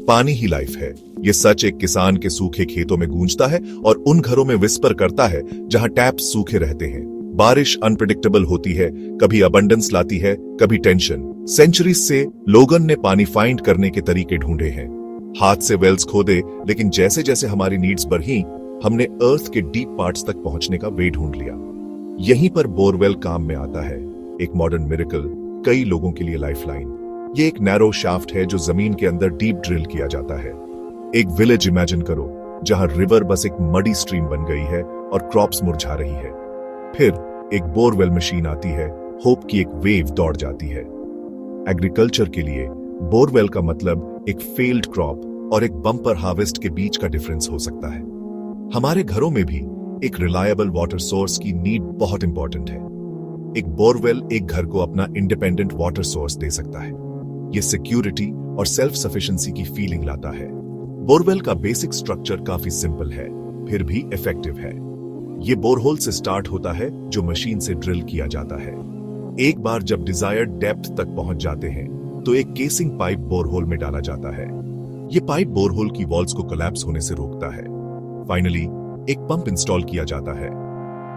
पानी ही लाइफ है। ये सच एक किसान के सूखे खेतों में गूंजता है और उन घरों में विस्पर करता है जहां टैप सूखे रहते हैं। बारिश अनप्रेडिक्टेबल होती है, कभी अबंडेंस लाती है, कभी टेंशन। सेंचुरीज से लोगन ने पानी फाइंड करने के तरीके ढूंढे हैं, हाथ से वेल्स खोदे, लेकिन जैसे जैसे हमारी नीड्स बढ़ी, हमने अर्थ के डीप पार्ट्स तक पहुंचने का वे ढूंढ लिया। यहीं पर बोरवेल काम में आता है, एक मॉडर्न मिरेकल, कई लोगों के लिए लाइफलाइन। ये एक नैरो शाफ्ट है जो जमीन के अंदर डीप ड्रिल किया जाता है। एक विलेज इमेजिन करो जहां रिवर बस एक मडी स्ट्रीम बन गई है और क्रॉप्स मुरझा रही है। फिर एक बोरवेल मशीन आती है, होप की एक वेव दौड़ जाती है। एग्रीकल्चर के लिए बोरवेल का मतलब एक फेल्ड क्रॉप और एक बम्पर हार्वेस्ट के बीच का डिफरेंस हो सकता है। हमारे घरों में भी एक रिलायबल वाटर सोर्स की नीड बहुत इंपॉर्टेंट है। एक बोरवेल एक घर को अपना इंडिपेंडेंट वाटर सोर्स दे सकता है। ये सिक्योरिटी और सेल्फ सफिशिएंसी की फीलिंग लाता है। बोरवेल का बेसिक स्ट्रक्चर काफी सिंपल है, फिर भी इफेक्टिव है। ये बोरहोल से स्टार्ट होता है जो मशीन से ड्रिल किया जाता है। एक बार जब डिजायर्ड डेप्थ तक पहुंच जाते हैं तो एक केसिंग पाइप बोरहोल में डाला जाता है। ये पाइप बोरहोल की वॉल्स को कोलैप्स होने से रोकता है। फाइनली एक पंप इंस्टॉल किया जाता है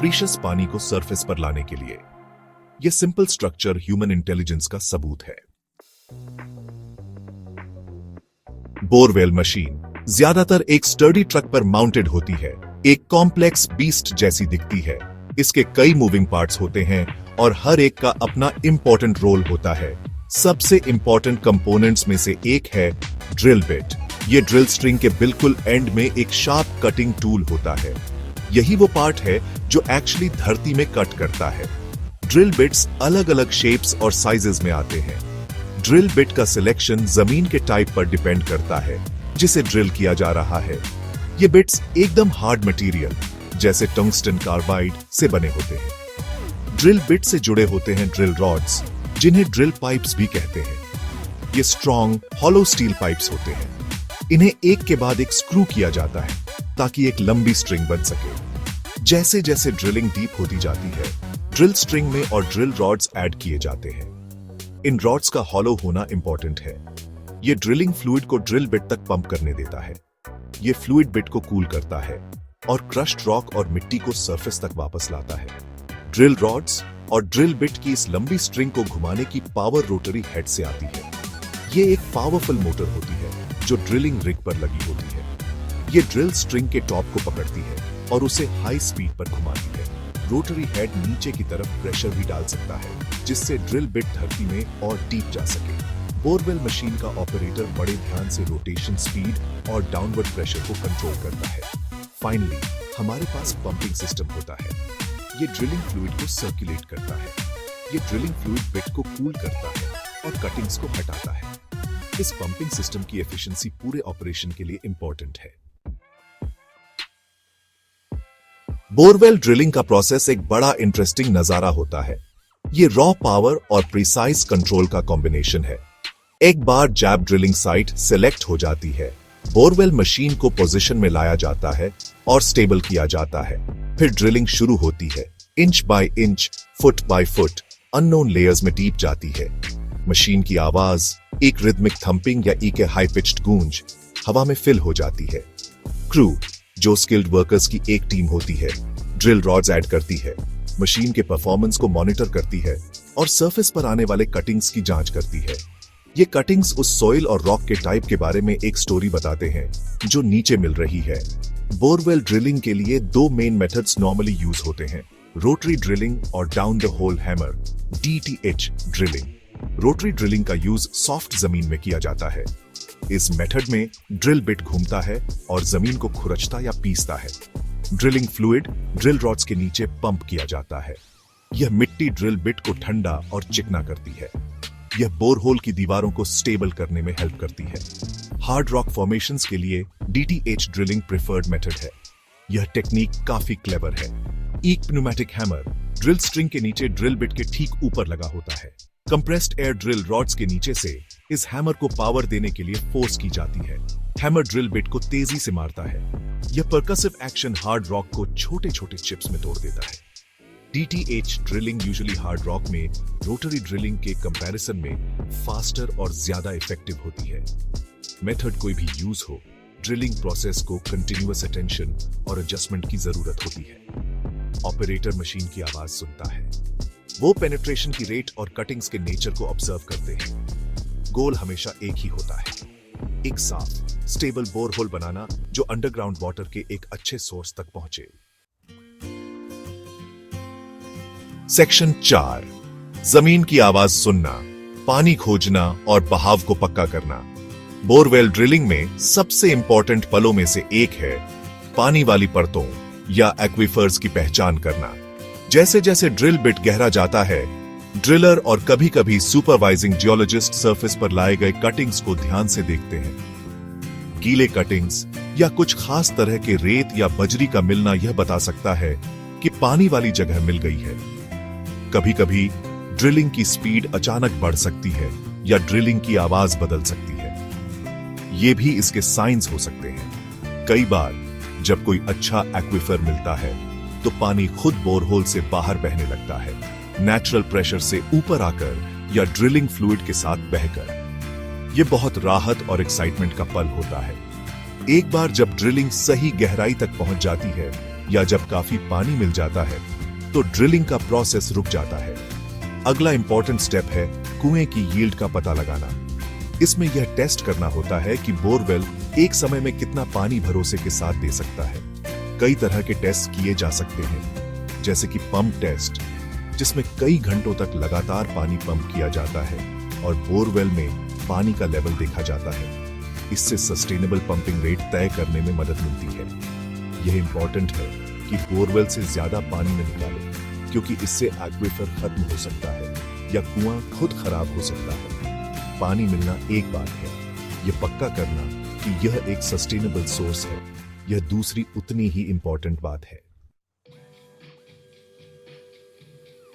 प्रीशियस पानी को सरफेस पर लाने के लिए। यह सिंपल स्ट्रक्चर ह्यूमन इंटेलिजेंस का सबूत है। बोरवेल मशीन ज्यादातर एक स्टर्डी ट्रक पर माउंटेड होती है, एक कॉम्प्लेक्स बीस्ट जैसी दिखती है। इसके कई मूविंग पार्ट्स होते हैं और हर एक का अपना इंपॉर्टेंट रोल होता है। सबसे इंपॉर्टेंट कंपोनेंट्स में से एक है ड्रिल बिट। ये ड्रिल स्ट्रिंग के बिल्कुल एंड में एक शार्प कटिंग टूल होता है। यही वो पार्ट है जो एक्चुअली धरती में कट करता है। ड्रिल बिट्स अलग अलग शेप्स और साइजेस में आते हैं। ड्रिल बिट का सिलेक्शन जमीन के टाइप पर डिपेंड करता है जिसे ड्रिल किया जा रहा है। ये बिट्स एकदम हार्ड मटेरियल जैसे टंगस्टन कार्बाइड से बने होते हैं। ड्रिल बिट से जुड़े होते हैं ड्रिल रॉड्स, जिन्हें ड्रिल पाइप्स भी कहते हैं। ये स्ट्रॉन्ग हॉलो स्टील पाइप्स होते हैं। इन्हें एक के बाद एक स्क्रू किया जाता है ताकि एक लंबी स्ट्रिंग बन सके। जैसे जैसे ड्रिलिंग डीप होती जाती है, ड्रिल स्ट्रिंग में और ड्रिल रॉड्स ऐड किए जाते हैं। इन रॉड्स का हॉलो होना इंपॉर्टेंट है। ये ड्रिलिंग फ्लूइड को ड्रिल बिट तक पंप करने देता है। ये फ्लूइड बिट को कूल करता है और क्रश्ड रॉक और मिट्टी को सरफेस तक वापस लाता है। ड्रिल रॉड्स और ड्रिल बिट की इस लंबी स्ट्रिंग को घुमाने की पावर रोटरी हेड से आती है। ये एक पावरफुल मोटर होती है जो ड्रिलिंग रिग पर लगी होती है। ये ड्रिल स्ट्रिंग के टॉप को पकड़ती है और उसे हाई स्पीड पर घुमाती है। रोटरी हेड नीचे की तरफ प्रेशर भी डाल सकता है जिससे ड्रिल बिट धरती में और डीप जा सके। बोरवेल मशीन का ऑपरेटर बड़े ध्यान से रोटेशन स्पीड और डाउनवर्ड प्रेशर को कंट्रोल करता है। फाइनली हमारे पास पंपिंग सिस्टम होता है। ये ड्रिलिंग फ्लूइड को सर्कुलेट करता है। ये ड्रिलिंग फ्लूइड बिट को कूल करता है और कटिंग्स को हटाता है। इस पंपिंग सिस्टम की एफिशिएंसी पूरे ऑपरेशन के लिए इंपॉर्टेंट है। बोरवेल ड्रिलिंग का प्रोसेस एक बड़ा इंटरेस्टिंग नजारा होता है। ये रॉ पावर और प्रिसाइज कंट्रोल का कॉम्बिनेशन है। एक बार जैब ड्रिलिंग साइट सिलेक्ट हो जाती है, बोरवेल मशीन को पोजीशन में लाया जाता है और स्टेबल किया जाता है। फिर ड्रिलिंग शुरू होती है। Inch by inch, foot by foot, unknown layers में डीप जाती है। मशीन की आवाज एक रिदमिक थंपिंग या एक हाई पिच्ड गूंज हवा में फिल हो जाती है। क्रू जो स्किल्ड वर्कर्स की एक टीम होती है, ड्रिल रॉड्स ऐड करती है, मशीन के परफॉर्मेंस को मॉनिटर करती है और सरफेस पर आने वाले कटिंग्स की जांच करती है। ये कटिंग्स उस सॉइल और रॉक के टाइप के बारे में एक स्टोरी बताते हैं जो नीचे मिल रही है। बोरवेल ड्रिलिंग के लिए दो मेन मेथड्स नॉर्मली यूज होते हैं, रोटरी ड्रिलिंग और down the hole hammer DTH drilling. Rotary drilling का यूज सॉफ्ट जमीन में किया जाता है। इस मेथड में ड्रिल बिट घूमता है और जमीन को खुरचता या पीसता है। ड्रिलिंग फ्लूइड ड्रिल रॉड्स के नीचे पंप किया जाता है। यह मिट्टी ड्रिल बिट को ठंडा और चिकना करती है। यह बोरहोल की दीवारों को स्टेबल करने में हेल्प करती है। हार्ड रॉक फॉर्मेशंस के लिए DTH ड्रिलिंग प्रेफर्ड मेथड है। यह टेक्निक काफी क्लेवर है। एक प्नूमेटिक हैमर ड्रिल स्ट्रिंग के नीचे ड्रिल बिट के ठीक ऊपर लगा होता है। कंप्रेस्ड एयर ड्रिल रॉड्स के नीचे से इस हैमर को पावर देने के लिए फोर्स की जाती है। हैमर ड्रिल बिट को तेजी से मारता है। यह परकसिव एक्शन हार्ड रॉक को छोटे छोटे चिप्स में तोड़ देता है। DTH drilling usually hard rock में रोटरी ड्रिलिंग के कंपैरिजन में फास्टर और ज्यादा इफेक्टिव होती है। मेथड कोई भी यूज हो, ड्रिलिंग प्रोसेस को कंटिन्यूअस अटेंशन और एडजस्टमेंट की जरूरत होती है। ऑपरेटर मशीन की आवाज सुनता है, वो पेनिट्रेशन की रेट और कटिंग्स के नेचर को ऑब्जर्व करते हैं। गोल हमेशा एक ही होता है, एक साफ स्टेबल बोरहोल बनाना जो अंडरग्राउंड वाटर के एक अच्छे सोर्स तक पहुंचे। सेक्शन 4, जमीन की आवाज सुनना, पानी खोजना और बहाव को पक्का करना। बोरवेल ड्रिलिंग में सबसे इंपॉर्टेंट पलों में से एक है पानी वाली परतों या एक्वीफर्स की पहचान करना। जैसे जैसे ड्रिल बिट गहरा जाता है, ड्रिलर और कभी कभी सुपरवाइजिंग जियोलॉजिस्ट सरफेस पर लाए गए कटिंग्स को ध्यान से देखते हैं। गीले कटिंग्स या कुछ खास तरह के रेत या बजरी का मिलना यह बता सकता है कि पानी वाली जगह मिल गई है। कभी कभी ड्रिलिंग की स्पीड अचानक बढ़ सकती है या ड्रिलिंग की आवाज बदल सकती है, ये भी इसके साइंस हो सकते हैं। कई बार जब कोई अच्छा एक्वीफर मिलता है तो पानी खुद बोरहोल से बाहर बहने लगता है, नेचुरल प्रेशर से ऊपर आकर या ड्रिलिंग फ्लूइड के साथ बहकर। यह बहुत राहत और एक्साइटमेंट का पल होता है। एक बार जब ड्रिलिंग सही गहराई तक पहुंच जाती है या जब काफी पानी मिल जाता है तो ड्रिलिंग का प्रोसेस रुक जाता है। अगला इंपॉर्टेंट स्टेप है कुएं की यील्ड का पता लगाना। इसमें यह टेस्ट करना होता है कि बोरवेल एक समय में कितना पानी भरोसे के साथ दे सकता है। कई तरह के टेस्ट किए जा सकते हैं, जैसे कि पंप टेस्ट, जिसमें कई घंटों तक लगातार पानी पंप किया जाता है और बोरवेल में पानी का लेवल देखा जाता है। इससे सस्टेनेबल पंपिंग रेट तय करने में मदद मिलती है। यह इंपॉर्टेंट है कि बोरवेल से ज्यादा पानी न निकालें, क्योंकि इससे एक्वीफर खत्म हो सकता है या कुआं खुद खराब हो सकता है। पानी मिलना एक बात है, यह पक्का करना कि यह एक सस्टेनेबल सोर्स है, यह दूसरी उतनी ही इंपॉर्टेंट बात है।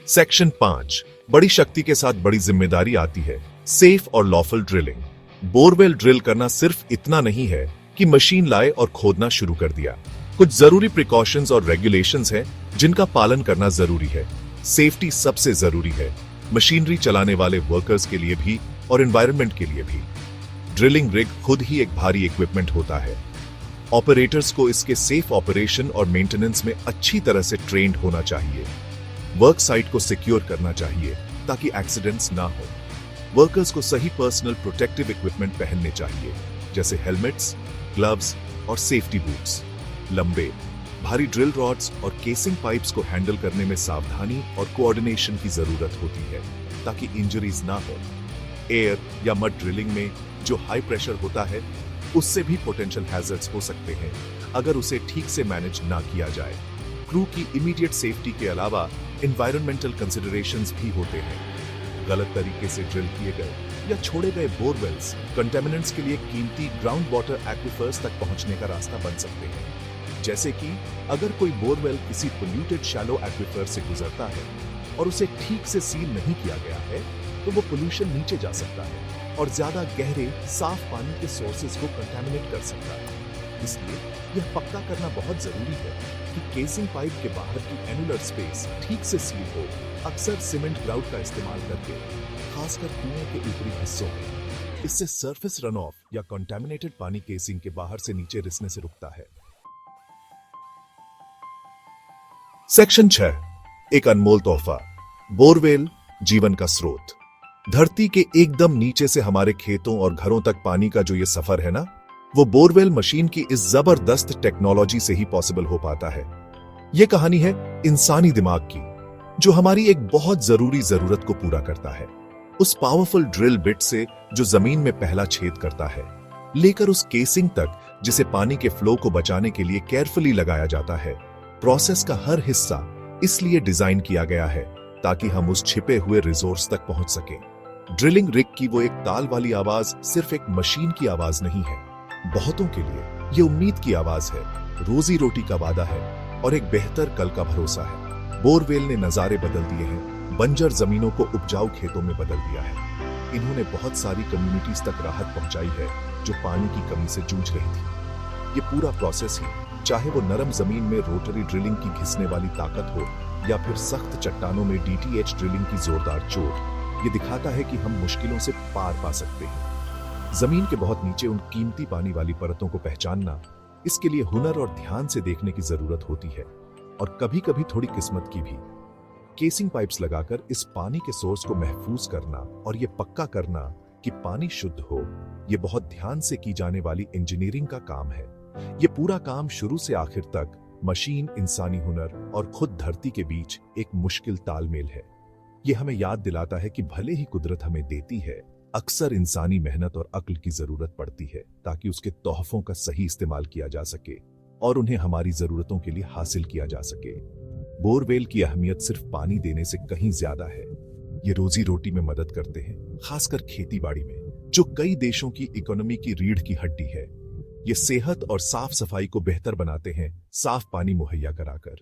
सेक्शन 5, बड़ी शक्ति के साथ बड़ी जिम्मेदारी आती है, सेफ और लॉफुल ड्रिलिंग। बोरवेल ड्रिल करना सिर्फ इतना नहीं है कि मशीन लाए और खोदना शुरू कर दिया। कुछ जरूरी प्रिकॉशंस और रेगुलेशंस हैं जिनका पालन करना जरूरी है। सेफ्टी सबसे जरूरी है, मशीनरी चलाने वाले वर्कर्स के लिए भी और एनवायरनमेंट के लिए भी। ड्रिलिंग रिग खुद ही एक भारी इक्विपमेंट होता है। ऑपरेटर्स को इसके सेफ ऑपरेशन और मेंटेनेंस में अच्छी तरह से ट्रेंड होना चाहिए। वर्क साइट को सिक्योर करना चाहिए ताकि एक्सीडेंट्स ना हो। वर्कर्स को सही पर्सनल प्रोटेक्टिव इक्विपमेंट पहनने चाहिए, जैसे हेलमेट्स, ग्लव्स और सेफ्टी बूट्स। लंबे भारी ड्रिल रॉड्स और केसिंग पाइप्स को हैंडल करने में सावधानी और कोऑर्डिनेशन की जरूरत होती है ताकि इंजरीज ना हो। एयर या मड ड्रिलिंग में जो हाई प्रेशर होता है उससे भी पोटेंशियल हैजर्ड्स हो सकते हैं अगर उसे ठीक से मैनेज ना किया जाए। क्रू की इमीडिएट सेफ्टी के अलावा एनवायरमेंटल कंसिडरेशंस भी होते हैं। गलत तरीके से ड्रिल किए गए या छोड़े गए बोरवेल्स कंटेमिनेंट्स के लिए कीमती ग्राउंड वाटर एक्वीफर्स तक पहुंचने का रास्ता बन सकते हैं। जैसे कि अगर कोई बोरवेल किसी पोल्यूटेड शैलो एक्वीफर से गुजरता है और उसे ठीक से सील नहीं किया गया है तो वो पोल्यूशन नीचे जा सकता है और ज्यादा गहरे साफ पानी के सोर्सेज को कंटेमिनेट कर सकता है। इसलिए यह पक्का करना बहुत जरूरी है कि केसिंग पाइप के बाहर की एनुलर स्पेस ठीक से सील हो। अक्सर सीमेंट ग्राउट का इस्तेमाल करके, खासकर कुएं के ऊपरी हिस्सों में, इससे सरफेस रन ऑफ या कंटेमिनेटेड पानी केसिंग के बाहर से नीचे रिसने से रुकता है। सेक्शन 6, एक अनमोल तोहफा, बोरवेल जीवन का स्रोत। धरती के एकदम नीचे से हमारे खेतों और घरों तक पानी का जो ये सफर है ना, वो बोरवेल मशीन की इस जबरदस्त टेक्नोलॉजी से ही पॉसिबल हो पाता है। ये कहानी है इंसानी दिमाग की, जो हमारी एक बहुत जरूरी जरूरत को पूरा करता है। उस पावरफुल ड्रिल बिट से जो जमीन में पहला छेद करता है, लेकर उस केसिंग तक जिसे पानी के फ्लो को बचाने के लिए केयरफुली लगाया जाता है। प्रोसेस का हर हिस्सा इसलिए डिजाइन किया गया है ताकि हम उस छिपे हुए रिसोर्स तक पहुंच सकें। ड्रिलिंग रिग की वो एक ताल वाली आवाज सिर्फ एक मशीन की आवाज नहीं है, बहुतों के लिए ये उम्मीद की आवाज है, रोजी रोटी का वादा है और एक बेहतर कल का भरोसा है। बोरवेल ने नजारे बदल दिए हैं, बंजर जमीनों को उपजाऊ खेतों में बदल दिया है। इन्होंने बहुत सारी कम्युनिटीज तक राहत पहुंचाई है जो पानी की कमी से जूझ रही थी। ये पूरा प्रोसेस ही, चाहे वो नरम जमीन में रोटरी ड्रिलिंग की घिसने वाली ताकत हो या फिर सख्त चट्टानों में डीटीएच ड्रिलिंग की जोरदार चोट, ये दिखाता है कि हम मुश्किलों से पार पा सकते हैं। जमीन के बहुत नीचे उन कीमती पानी वाली परतों को पहचानना, इसके लिए हुनर और ध्यान से देखने की जरूरत होती है, और कभी कभी थोड़ी किस्मत की भी। केसिंग पाइप्स लगाकर इस पानी के सोर्स को महफूज करना और ये पक्का करना कि पानी शुद्ध हो, ये बहुत ध्यान से की जाने वाली इंजीनियरिंग का काम है। ये पूरा काम शुरू से आखिर तक मशीन, इंसानी हुनर और खुद धरती के बीच एक मुश्किल तालमेल है। ये हमें याद दिलाता है कि भले ही कुदरत हमें देती है, अक्सर इंसानी मेहनत और अक्ल की जरूरत पड़ती है ताकि उसके तोहफों का सही इस्तेमाल किया जा सके और उन्हें हमारी जरूरतों के लिए हासिल किया जा सके। बोरवेल की अहमियत सिर्फ पानी देने से कहीं ज्यादा है। ये रोजी रोटी में मदद करते हैं, खासकर खेती बाड़ी में, जो कई देशों की इकोनॉमी की रीढ़ की हड्डी है। ये सेहत और साफ सफाई को बेहतर बनाते हैं, साफ पानी मुहैया कराकर।